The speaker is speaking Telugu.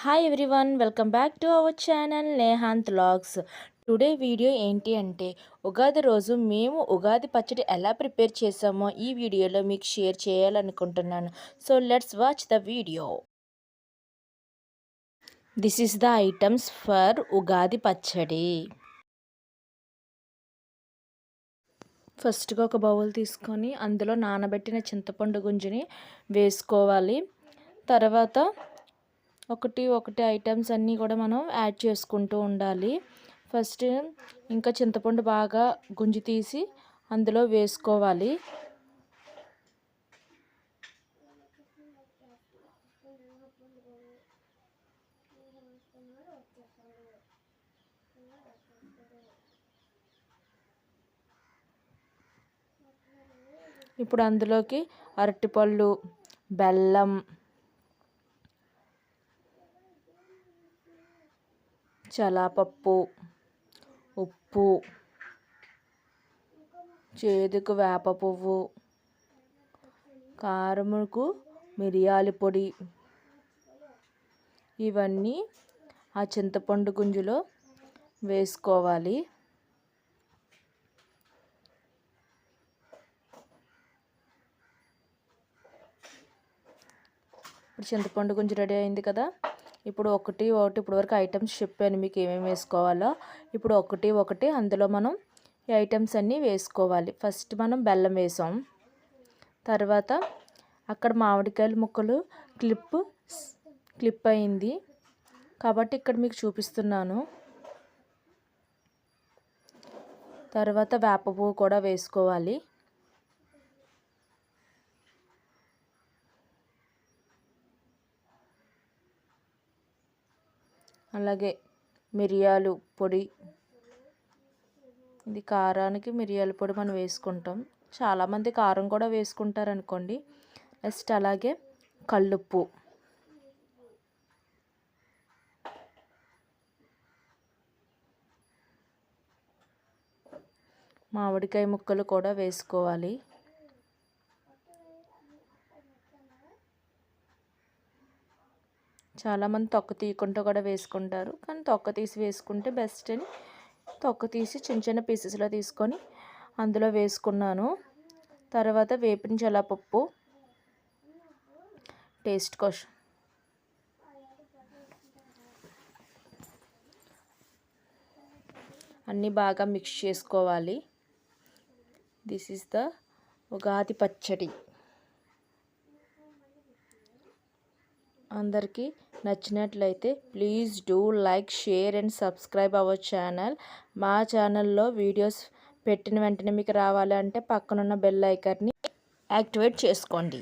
Hi everyone, welcome back to our channel Nehanth vlogs. Today video ఏంటి అంటే ఉగాది రోజు మేము ఉగాది పచ్చడి ఎలా ప్రిపేర్ చేసామో ఈ వీడియోలో మీకు షేర్ చేయాలనుకుంటున్నాను. So let's watch the video. This is the items for Ugadi పచ్చడి. ఫస్ట్గా ఒక బౌల్ తీసుకొని అందులో నానబెట్టిన చింతపండు గుంజుని వేసుకోవాలి. తర్వాత ఒకటి ఐటమ్స్ అన్నీ కూడా మనం యాడ్ చేసుకుంటూ ఉండాలి. ఫస్ట్ ఇంకా చింతపండు బాగా గుంజి తీసి అందులో వేసుకోవాలి. ఇప్పుడు అందులోకి అరటిపళ్ళు, బెల్లం, చలాపప్పు, ఉప్పు, చేదుకు వేప పువ్వు, కారముకు మిరియాల పొడి ఇవన్నీ ఆ చింతపండు గుంజులో వేసుకోవాలి. ఇప్పుడు చింతపండు గుంజు రెడీ అయింది కదా. ఇప్పుడు ఒకటి ఇప్పుడు వరకు ఐటమ్స్ చెప్పాను మీకు ఏమేమి వేసుకోవాలో. ఇప్పుడు ఒకటి అందులో మనం ఈ ఐటమ్స్ అన్నీ వేసుకోవాలి. ఫస్ట్ మనం బెల్లం వేసాం. తర్వాత అక్కడ మామిడికాయల ముక్కలు క్లిప్ అయింది కాబట్టి ఇక్కడ మీకు చూపిస్తున్నాను. తర్వాత వేప పువ్వు కూడా వేసుకోవాలి. అలాగే మిరియాలు పొడి, ఇది కారానికి మిరియాల పొడి మనం వేసుకుంటాం. చాలామంది కారం కూడా వేసుకుంటారు అనుకోండి. నెక్స్ట్ అలాగే కల్లుప్పు, మామిడికాయ ముక్కలు కూడా వేసుకోవాలి. చాలామంది తొక్క తీయకుండా కూడా వేసుకుంటారు, కానీ తొక్క తీసి వేసుకుంటే బెస్ట్ అని తొక్క తీసి చిన్న చిన్న పీసెస్లో తీసుకొని అందులో వేసుకున్నాను. తర్వాత వేపిన చల్లపప్పు టేస్ట్ కోసం, అన్నీ బాగా మిక్స్ చేసుకోవాలి. దిస్ ఈస్ ద ఉగాది పచ్చడి. అందరికీ నచ్చినట్లయితే please do like, share and subscribe our channel. మా ఛానల్లో వీడియోస్ పెట్టిన వెంటనే మీకు రావాలంటే పక్కనున్న బెల్ ఐకాన్ని యాక్టివేట్ చేసుకోండి.